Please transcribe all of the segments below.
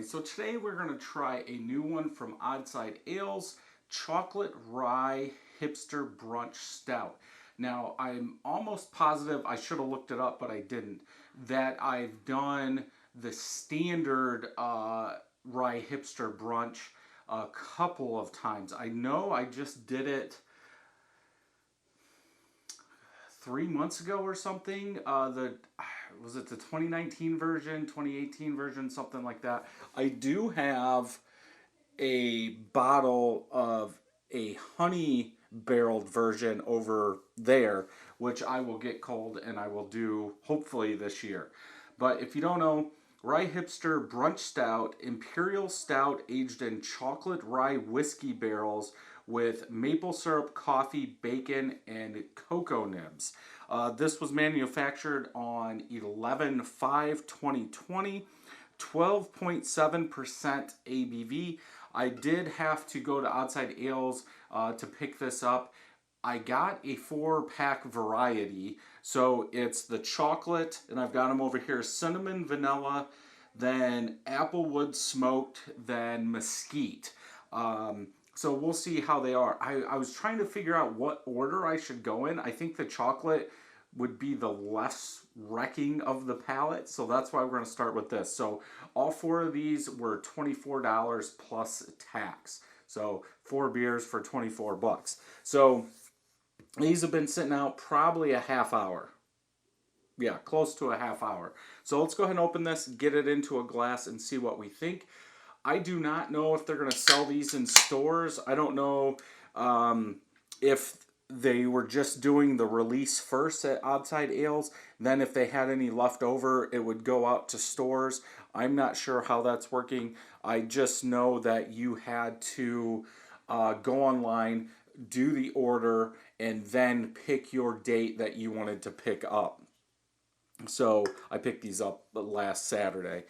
so today we're going to try a new one from Untitled Ales, Chocolate Rye Hipster Brunch Stout. Now, I'm almost positive, I should have looked it up, but I didn't, that I've done the standard Rye Hipster Brunch a couple of times. I know I just did it 3 months ago or something. Was it the 2019 version, 2018 version, something like that. I do have a bottle of a honey barreled version over there, which I will get cold and I will do hopefully this year. But if you don't know, Rye Hipster Brunch Stout, Imperial Stout aged in chocolate rye whiskey barrels with maple syrup, coffee, bacon, and cocoa nibs. This was manufactured on 11/5/2020, 12.7% ABV. I did have to go to Untitled Ales to pick this up. I got a 4-pack variety, so it's the chocolate, and I've got them over here, cinnamon, vanilla, then applewood smoked, then mesquite. So we'll see how they are. I was trying to figure out what order I should go in. I think the chocolate would be the less wrecking of the palate, so that's why we're going to start with this. So all 4 of these were $24 plus tax. So 4 beers for 24 bucks. So these have been sitting out probably a half hour. Yeah, close to a half hour. So let's go ahead and open this, get it into a glass, and see what we think. I do not know if they're going to sell these in stores. I don't know if they were just doing the release first at Untitled Ales. Then if they had any left over, it would go out to stores. I'm not sure how that's working. I just know that you had to go online, do the order, and then pick your date that you wanted to pick up. So I picked these up last Saturday.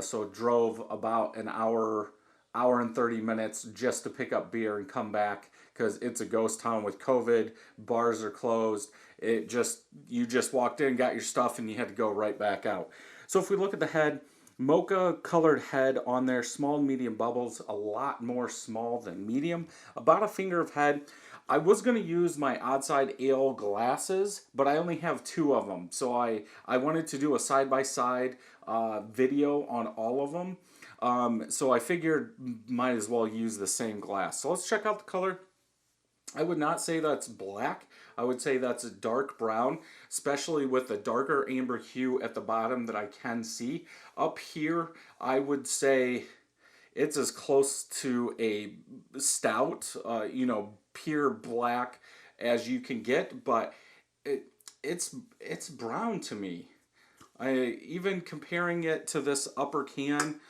So drove about an hour and 30 minutes just to pick up beer and come back because it's a ghost town with COVID. Bars are closed. You just walked in, got your stuff, and you had to go right back out. So if we look at the head, mocha colored head on there, small and medium bubbles, a lot more small than medium, about a finger of head. I was going to use my Untitled Ale glasses, but I only have 2 of them. So I wanted to do a side-by-side video on all of them. So I figured might as well use the same glass. So let's check out the color. I would not say that's black. I would say that's a dark brown, especially with the darker amber hue at the bottom that I can see. Up here, I would say it's as close to a stout, pure black as you can get, but it's brown to me. Even comparing it to this upper can,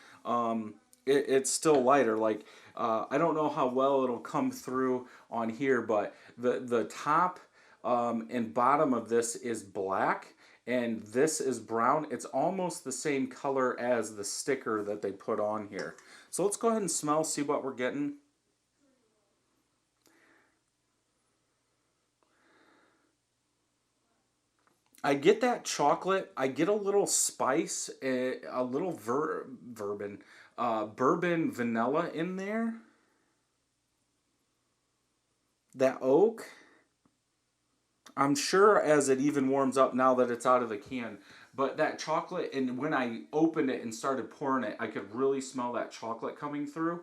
it's still lighter. Like I don't know how well it'll come through on here, but the top and bottom of this is black, and this is brown. It's almost the same color as the sticker that they put on here. So let's go ahead and smell, see what we're getting. I get that chocolate. I get a little spice, a little bourbon vanilla in there. That oak. I'm sure as it even warms up now that it's out of the can. But that chocolate, and when I opened it and started pouring it, I could really smell that chocolate coming through.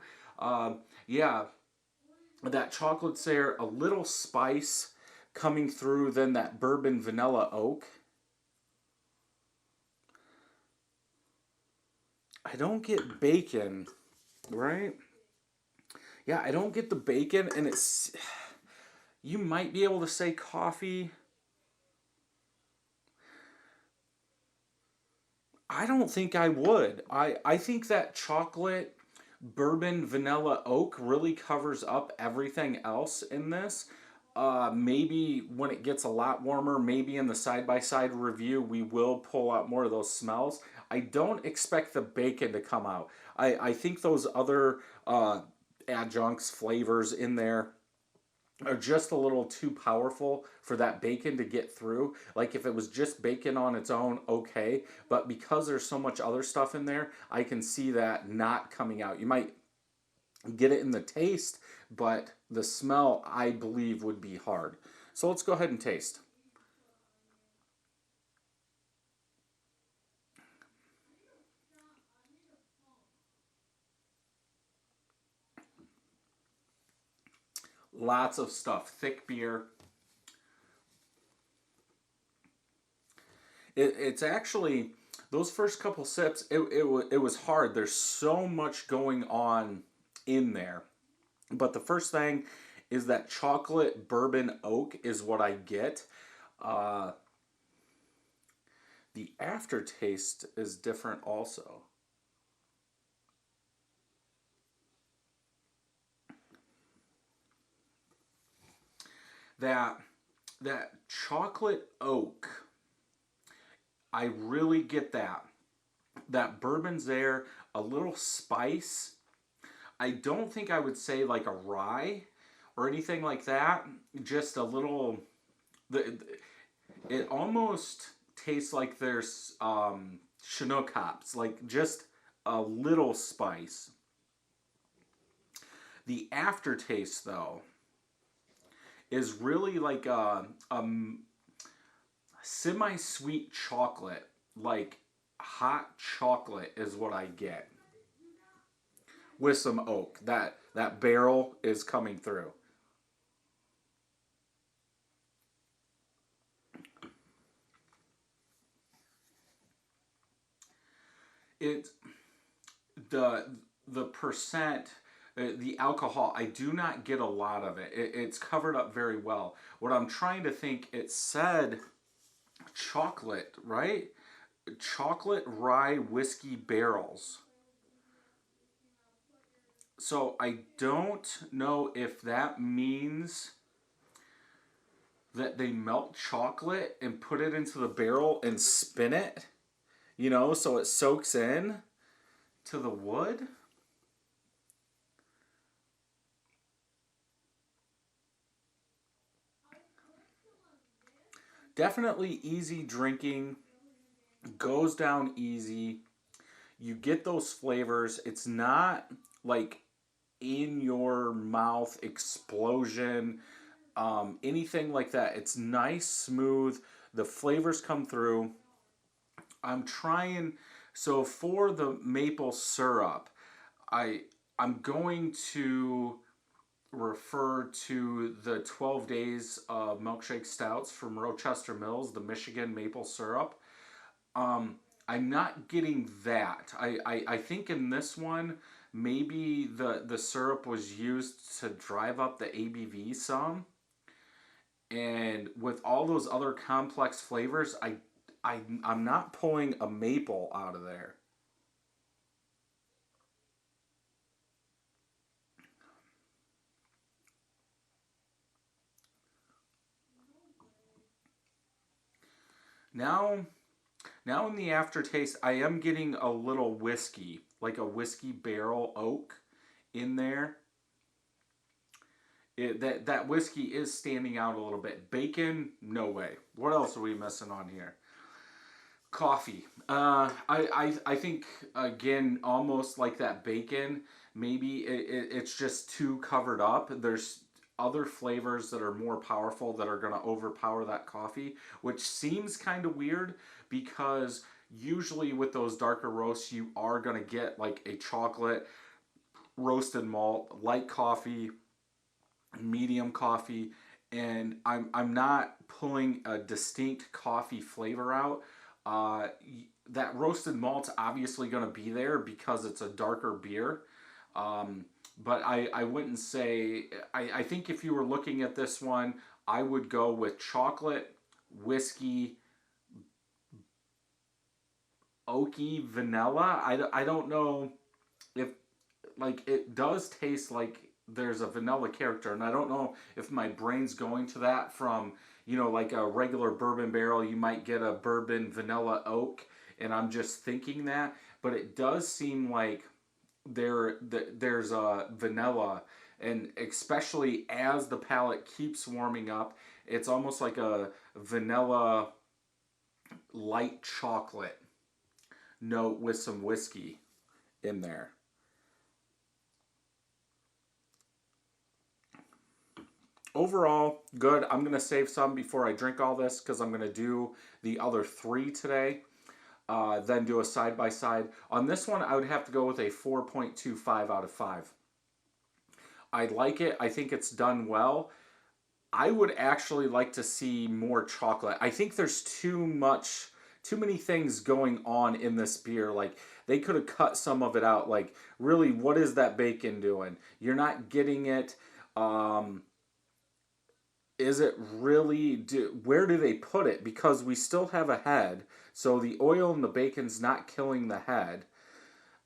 Yeah, that chocolate's there, a little spice coming through, then that bourbon vanilla oak. I don't get bacon, right? Yeah, I don't get the bacon, and it's... You might be able to say coffee. I don't think I would. I think that chocolate, bourbon, vanilla, oak really covers up everything else in this. Maybe when it gets a lot warmer, maybe in the side-by-side review, we will pull out more of those smells. I don't expect the bacon to come out. I think those other adjuncts, flavors in there, are just a little too powerful for that bacon to get through. Like if it was just bacon on its own, okay, but because there's so much other stuff in there, I can see that not coming out. You might get it in the taste, but the smell, I believe, would be hard. So let's go ahead and taste. Lots of stuff, thick beer. It's actually, those first couple sips, it was hard. There's so much going on in there. But the first thing is that chocolate bourbon oak is what I get. Uh, the aftertaste is different also. That that chocolate oak, I really get that. That bourbon's there, a little spice. I don't think I would say like a rye or anything like that. Just a little. It almost tastes like there's Chinook hops, like just a little spice. The aftertaste, though, is really like a semi-sweet chocolate, like hot chocolate is what I get with some oak. That barrel is coming through. It the the percent the alcohol, I do not get a lot of it's covered up very well. What I'm trying to think, it said chocolate, right? Chocolate Rye Whiskey Barrels. So I don't know if that means that they melt chocolate and put it into the barrel and spin it, so it soaks in to the wood. Definitely easy drinking, goes down easy. You get those flavors. It's not like in your mouth explosion, anything like that. It's nice, smooth. The flavors come through. I'm trying. So for the maple syrup, I I'm going to refer to the 12 days of milkshake stouts from Rochester Mills, the Michigan maple syrup. Um, I'm not getting that. I think in this one, maybe the syrup was used to drive up the ABV some. And with all those other complex flavors, I'm not pulling a maple out of there. Now, now in the aftertaste, I am getting a little whiskey, like a whiskey barrel oak in there. That whiskey is standing out a little bit. Bacon, no way. What else are we missing on here? Coffee. I think again, almost like that bacon. Maybe it's just too covered up. There's other flavors that are more powerful that are going to overpower that coffee, which seems kind of weird because usually with those darker roasts, you are going to get like a chocolate, roasted malt, light coffee, medium coffee, and I'm not pulling a distinct coffee flavor out. Uh, that roasted malt's obviously going to be there because it's a darker beer. But I wouldn't say, I think if you were looking at this one, I would go with chocolate, whiskey, oaky, vanilla. I don't know if, like, it does taste like there's a vanilla character, and I don't know if my brain's going to that from, like a regular bourbon barrel, you might get a bourbon vanilla oak, and I'm just thinking that, but it does seem like there's a vanilla And especially as the palate keeps warming up, it's almost like a vanilla light chocolate note with some whiskey in there. Overall, good. I'm going to save some before I drink all this because I'm going to do the other three today. Then do a side-by-side. On this one, I would have to go with a 4.25 out of 5. I like it. I think it's done well. I would actually like to see more chocolate. I think there's too many things going on in this beer. Like, they could have cut some of it out. Like, really, what is that bacon doing? You're not getting it. Is it really, where do they put it? Because we still have a head, so the oil and the bacon's not killing the head.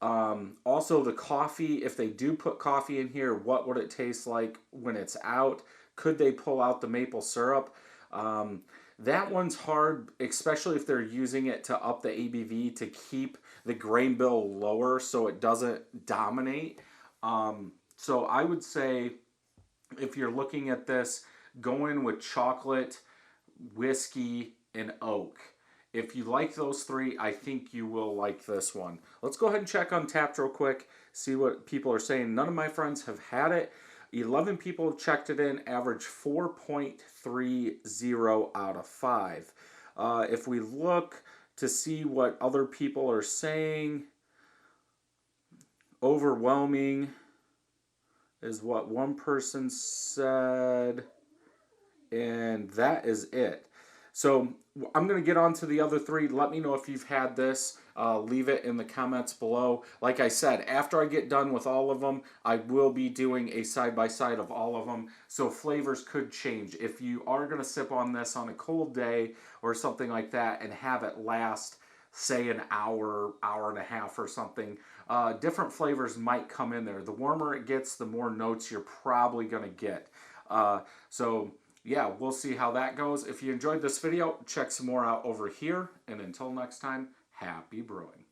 Also, the coffee, if they do put coffee in here, what would it taste like when it's out? Could they pull out the maple syrup? That one's hard, especially if they're using it to up the ABV to keep the grain bill lower so it doesn't dominate. So I would say, if you're looking at this, go in with chocolate, whiskey, and oak. If you like those three, I think you will like this one. Let's go ahead and check Untappd real quick, see what people are saying. None of my friends have had it. 11 people have checked it in, average 4.30 out of 5. If we look to see what other people are saying, overwhelming is what one person said. And that is it. So I'm going to get on to the other three. Let me know if you've had this. Leave it in the comments below. Like I said, after I get done with all of them, I will be doing a side-by-side of all of them. So flavors could change. If you are going to sip on this on a cold day or something like that and have it last, say, an hour, hour and a half or something, different flavors might come in there. The warmer it gets, the more notes you're probably going to get. Yeah, we'll see how that goes. If you enjoyed this video, check some more out over here. And until next time, happy brewing.